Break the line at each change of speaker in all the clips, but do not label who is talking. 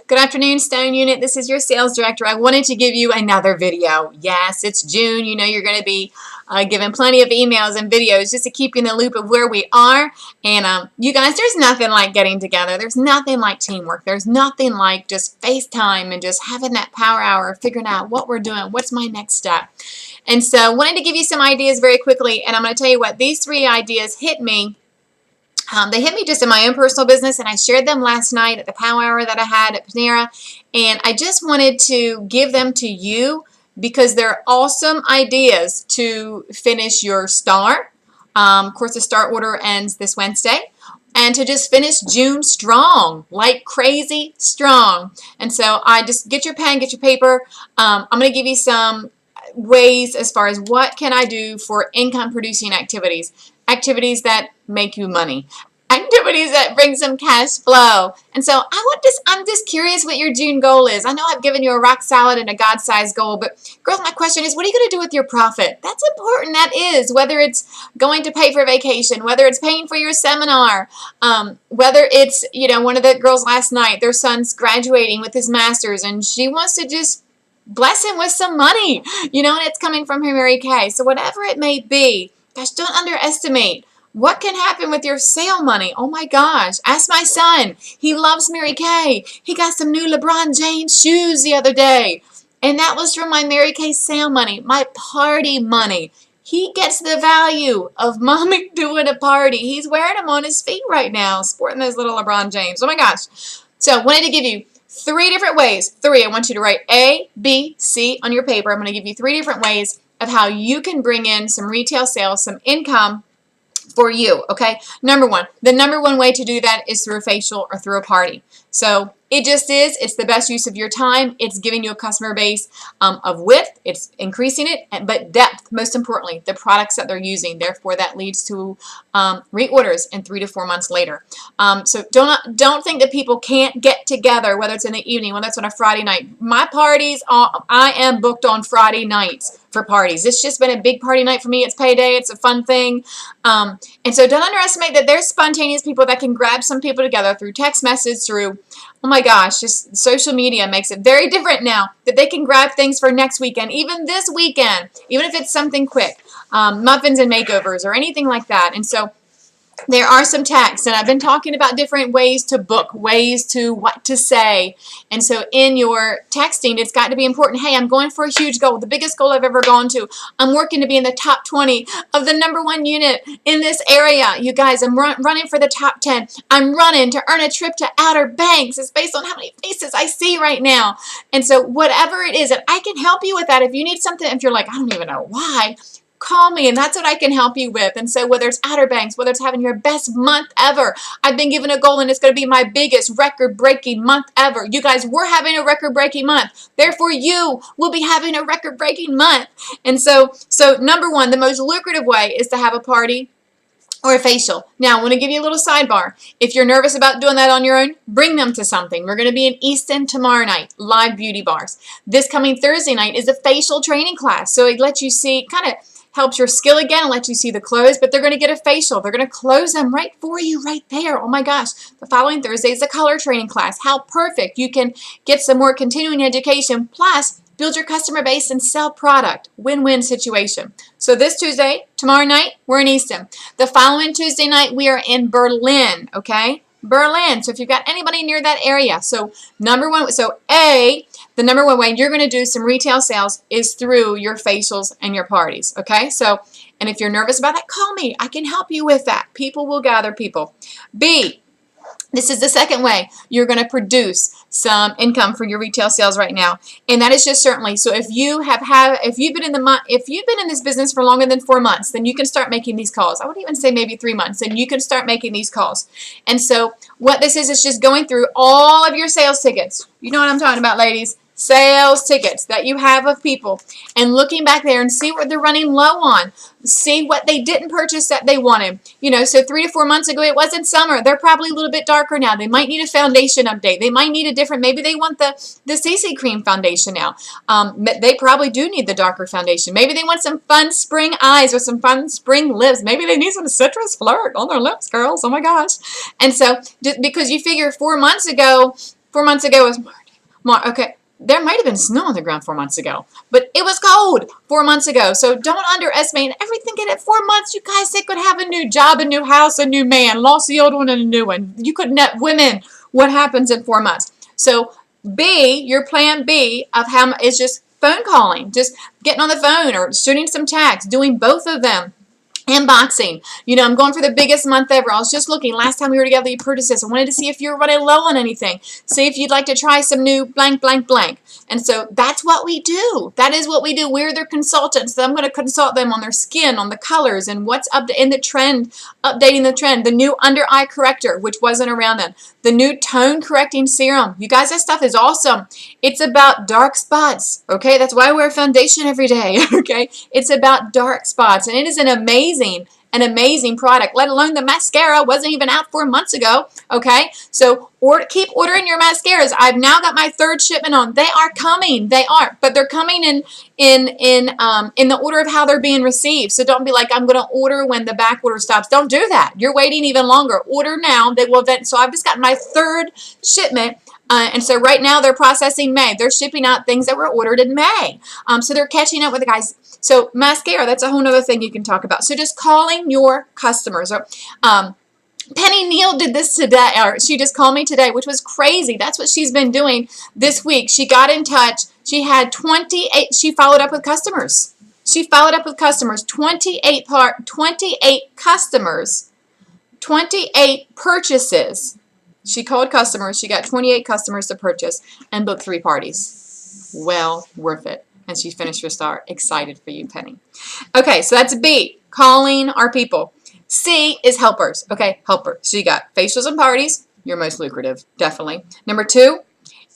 Good afternoon, Stone Unit. This is your sales director. I wanted to give you another video. Yes, it's June. You know you're going to be given plenty of emails and videos just to keep you in the loop of where we are. And you guys, there's nothing like getting together. There's nothing like teamwork. There's nothing like just FaceTime and just having that power hour, figuring out what we're doing, what's my next step. And so I wanted to give you some ideas very quickly. And I'm going to tell you what, these 3 ideas hit me. They hit me just in my own personal business, and I shared them last night at the power hour that I had at Panera, and I just wanted to give them to you because they're awesome ideas to finish your STAR. Of course, the STAR order ends this Wednesday, and to just finish June strong, like crazy strong. And so I just get your pen, get your paper. I'm going to give you some ways as far as what can I do for income producing activities that make you money, activities that bring some cash flow. And so I'm just curious what your June goal is. I know I've given you a rock solid and a God-sized goal, but girls, my question is, what are you going to do with your profit? That's important. That is, whether it's going to pay for vacation, whether it's paying for your seminar, whether it's, one of the girls last night, their son's graduating with his master's, and she wants to just bless him with some money, and it's coming from her Mary Kay. So whatever it may be, gosh, don't underestimate what can happen with your sale money. Oh my gosh, ask my son. He loves Mary Kay. He got some new LeBron James shoes the other day, and that was from my Mary Kay sale money, my party money. He gets the value of mommy doing a party. He's wearing them on his feet right now, sporting those little LeBron James. Oh my gosh. So I wanted to give you 3 different ways. 3. I want you to write A, B, C on your paper. I'm going to give you 3 different ways of how you can bring in some retail sales, some income for you, okay? The number one way to do that is through a facial or through a party. So it just is. It's the best use of your time. It's giving you a customer base of width. It's increasing it, but depth, most importantly, the products that they're using. Therefore, that leads to reorders in 3 to 4 months later. So don't think that people can't get together, whether it's in the evening, whether it's on a Friday night. My parties, I am booked on Friday nights for parties. It's just been a big party night for me. It's payday. It's a fun thing. And so don't underestimate that there's spontaneous people that can grab some people together through text message, through, oh my gosh, just social media makes it very different now, that they can grab things for next weekend, even this weekend, even if it's something quick, muffins and makeovers or anything like that. And so there are some texts, and I've been talking about different ways to book, ways to what to say. And so in your texting, it's got to be important. Hey, I'm going for a huge goal, the biggest goal I've ever gone to. I'm working to be in the top 20 of the #1 unit in this area. You guys, I'm running for the top 10. I'm running to earn a trip to Outer Banks. It's based on how many faces I see right now. And so whatever it is, and I can help you with that. If you need something, if you're like, I don't even know why, call me, and that's what I can help you with. And so whether it's Outer Banks, whether it's having your best month ever, I've been given a goal, and it's going to be my biggest record-breaking month ever. You guys, we're having a record-breaking month. Therefore, you will be having a record-breaking month. And so number 1, the most lucrative way is to have a party or a facial. Now, I want to give you a little sidebar. If you're nervous about doing that on your own, bring them to something. We're going to be in Easton tomorrow night, live beauty bars. This coming Thursday night is a facial training class. So it lets you see, kind of helps your skill again and lets you see the clothes, but they're going to get a facial. They're going to close them right for you right there. Oh my gosh. The following Thursday is a color training class. How perfect. You can get some more continuing education, plus build your customer base and sell product. Win-win situation. So this Tuesday, tomorrow night, we're in Easton. The following Tuesday night, we are in Berlin, okay? Berlin. So if you've got anybody near that area. So the number one way you're going to do some retail sales is through your facials and your parties, okay? So, and if you're nervous about that, call me. I can help you with that. People will gather people. B, this is the second way you're going to produce some income for your retail sales right now, and that is just certainly. So if you've been in this business for longer than 4 months, then you can start making these calls. I would even say maybe 3 months, and you can start making these calls. And so what this is just going through all of your sales tickets. You know what I'm talking about, ladies. sales tickets that you have of people and looking back there and see what they're running low on. See what they didn't purchase that they wanted. You know, so 3 to 4 months ago, it wasn't summer. They're probably a little bit darker now. They might need a foundation update. They might need a different, maybe they want the CC Cream foundation now. They probably do need the darker foundation. Maybe they want some fun spring eyes or some fun spring lips. Maybe they need some citrus flirt on their lips, girls. Oh my gosh. And so, just because you figure 4 months ago was March. Okay. There might have been snow on the ground 4 months ago, but it was cold 4 months ago. So don't underestimate everything. At 4 months, you guys, they could have a new job, a new house, a new man, lost the old one and a new one. You could net women. What happens in 4 months? So B, your plan B of how is just phone calling, just getting on the phone or shooting some texts, doing both of them. Inboxing. You know, I'm going for the biggest month ever. I was just looking. Last time we were together, you purchased this. I wanted to see if you were running low on anything. See if you'd like to try some new blank, blank, blank. And so that's what we do. That is what we do. We're their consultants. So I'm going to consult them on their skin, on the colors, and what's up in the trend, updating the trend. The new under eye corrector, which wasn't around then. The new tone correcting serum. You guys, that stuff is awesome. It's about dark spots. Okay, that's why I wear foundation every day. Okay, it's about dark spots, and it is an amazing product, let alone the mascara wasn't even out 4 months ago. Okay, so keep ordering your mascaras. I've now got my 3rd shipment on. They are coming. They are, but they're coming in the order of how they're being received. So don't be like, I'm going to order when the back order stops. Don't do that. You're waiting even longer. Order now. They will then. So I've just got my 3rd shipment. And so right now they're processing May. They're shipping out things that were ordered in May. So they're catching up with the guys. So mascara, that's a whole other thing you can talk about. So just calling your customers. Or Penny Neal did this today, or she just called me today, which was crazy. That's what she's been doing this week. She got in touch. She had 28. She followed up with customers. She followed up with customers. 28 customers. 28 purchases. She called customers. She got 28 customers to purchase and booked 3 parties. Well, worth it. And she finished her star. Excited for you, Penny. Okay, so that's B, calling our people. C is helpers. Okay, helper. So you got facials and parties. Your most lucrative, definitely. Number 2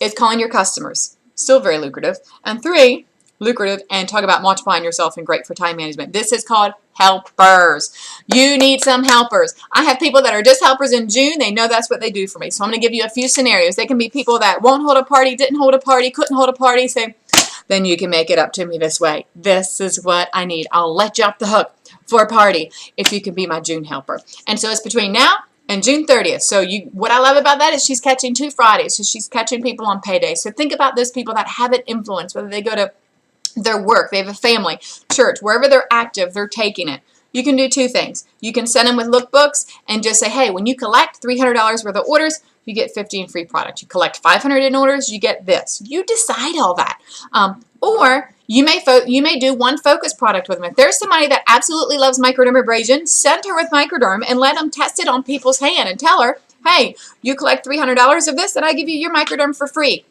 is calling your customers. Still very lucrative. And 3, lucrative, and talk about multiplying yourself and great for time management. This is called helpers. You need some helpers. I have people that are just helpers in June. They know that's what they do for me. So I'm going to give you a few scenarios. They can be people that won't hold a party, didn't hold a party, couldn't hold a party. Say, then you can make it up to me this way. This is what I need. I'll let you off the hook for a party if you can be my June helper. And so it's between now and June 30th. So what I love about that is she's catching 2 Fridays. So she's catching people on payday. So think about those people that have an influence, whether they go to their work, they have a family, church, wherever they're active, they're taking it. You can do 2 things. You can send them with lookbooks and just say, hey, when you collect $300 worth of orders, you get 15 free products. You collect 500 in orders, you get this. You decide all that. Or you may do 1 focus product with them. If there's somebody that absolutely loves microdermabrasion, send her with Microderm and let them test it on people's hand and tell her, hey, you collect $300 of this and I give you your Microderm for free.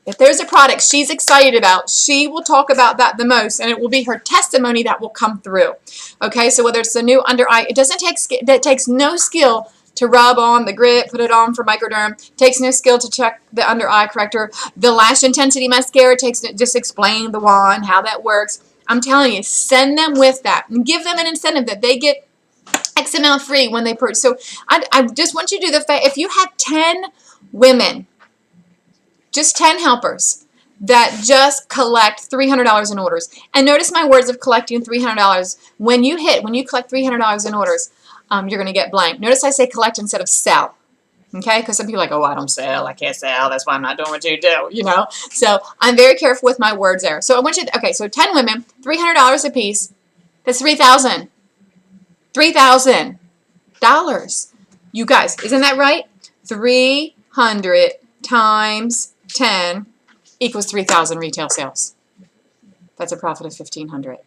If there's a product she's excited about, she will talk about that the most, and it will be her testimony that will come through. Okay, so whether it's the new under eye, it takes no skill to rub on the grit, put it on for Microderm. It takes no skill to check the under eye corrector. The lash intensity mascara just explain the wand, how that works. I'm telling you, send them with that and give them an incentive that they get X amount free when they purchase. So I just want you to do if you have 10 women, just 10 helpers that just collect $300 in orders. And notice my words of collecting $300. When you collect $300 in orders, you're going to get blank. Notice I say collect instead of sell. Okay? Because some people are like, oh, I don't sell. I can't sell. That's why I'm not doing what you do. You know? So I'm very careful with my words there. So I want you to, okay, so 10 women, $300 a piece. That's $3,000. $3,000. You guys, isn't that right? 300 times 10 equals 3,000 retail sales. That's a profit of 1,500.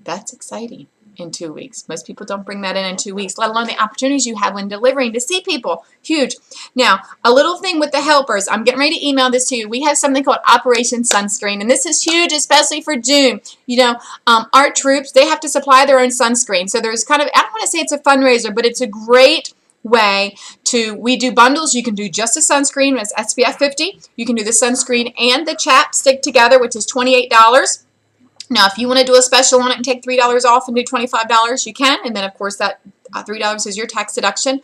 That's exciting in 2 weeks. Most people don't bring that in 2 weeks, let alone the opportunities you have when delivering to see people. Huge. Now, a little thing with the helpers. I'm getting ready to email this to you. We have something called Operation Sunscreen, and this is huge, especially for June. You know, our troops, they have to supply their own sunscreen. So there's kind of, I don't want to say it's a fundraiser, but it's a great way we do bundles. You can do just a sunscreen as SPF 50. You can do the sunscreen and the chapstick together, which is $28. Now, if you want to do a special on it and take $3 off and do $25, you can. And then, of course, that $3 is your tax deduction.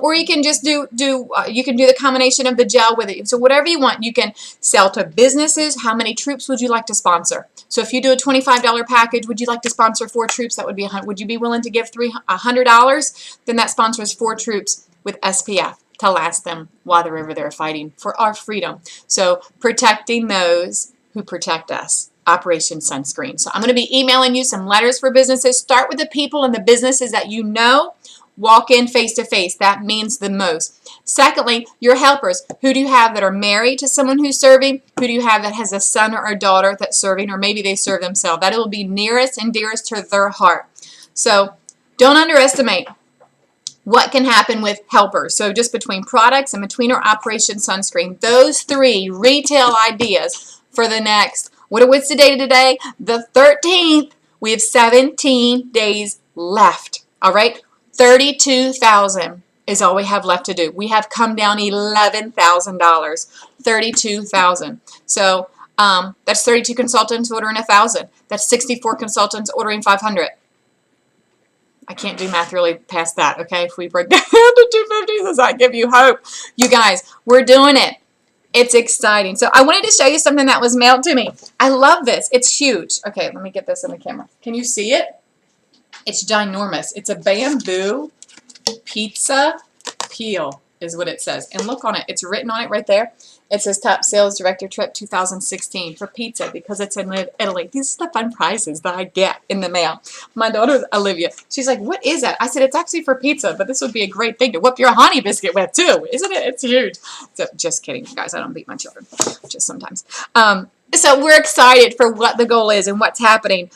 Or you can just you can do the combination of the gel with it. So whatever you want, you can sell to businesses. How many troops would you like to sponsor? So if you do a $25 package, would you like to sponsor 4 troops? That would be would you be willing to give $100? Then that sponsors 4 troops with SPF to last them while they're over there fighting for our freedom. So protecting those who protect us. Operation Sunscreen. So I'm going to be emailing you some letters for businesses. Start with the people and the businesses that you know. Walk in face to face. That means the most. Secondly, your helpers. Who do you have that are married to someone who's serving? Who do you have that has a son or a daughter that's serving, or maybe they serve themselves? That will be nearest and dearest to their heart. So don't underestimate what can happen with helpers. So just between products and between our Operation Sunscreen, those 3 retail ideas for the next, what's the date today? The 13th. We have 17 days left. All right? 32,000 is all we have left to do. We have come down $11,000. 32,000. So that's 32 consultants ordering 1,000. That's 64 consultants ordering 500. I can't do math really past that, okay? If we break down to 250, does that give you hope? You guys, we're doing it. It's exciting. So I wanted to show you something that was mailed to me. I love this. It's huge. Okay, let me get this in the camera. Can you see it? It's ginormous. It's a bamboo pizza peel is what it says. And look on it. It's written on it right there. It says Top Sales Director Trip 2016 for pizza because it's in Italy. These are the fun prizes that I get in the mail. My daughter, Olivia, she's like, what is that? I said, it's actually for pizza, but this would be a great thing to whip your honey biscuit with too. Isn't it? It's huge. So just kidding, guys. I don't beat my children. Just sometimes. So we're excited for what the goal is and what's happening.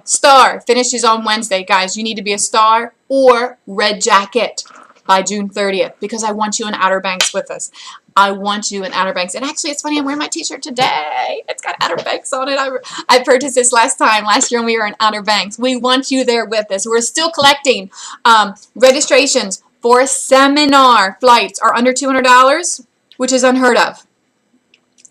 Star finishes on Wednesday, guys. You need to be a star or red jacket by June 30th because I want you in Outer Banks with us. I want you in Outer Banks. And actually, it's funny, I'm wearing my t-shirt today. It's got Outer Banks on it. I purchased this last year when we were in Outer Banks. We want you there with us. We're still collecting registrations for seminar flights are under $200, which is unheard of.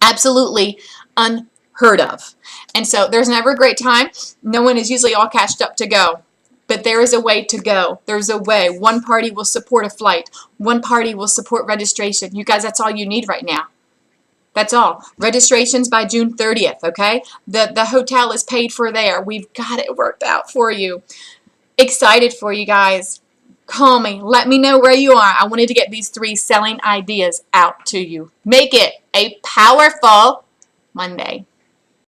Absolutely unheard of. And so there's never a great time. No one is usually all cashed up to go. But there is a way to go. There's a way. One party will support a flight. One party will support registration. You guys, that's all you need right now. That's all. Registrations by June 30th, okay? The hotel is paid for there. We've got it worked out for you. Excited for you guys. Call me. Let me know where you are. I wanted to get these 3 selling ideas out to you. Make it a powerful Monday.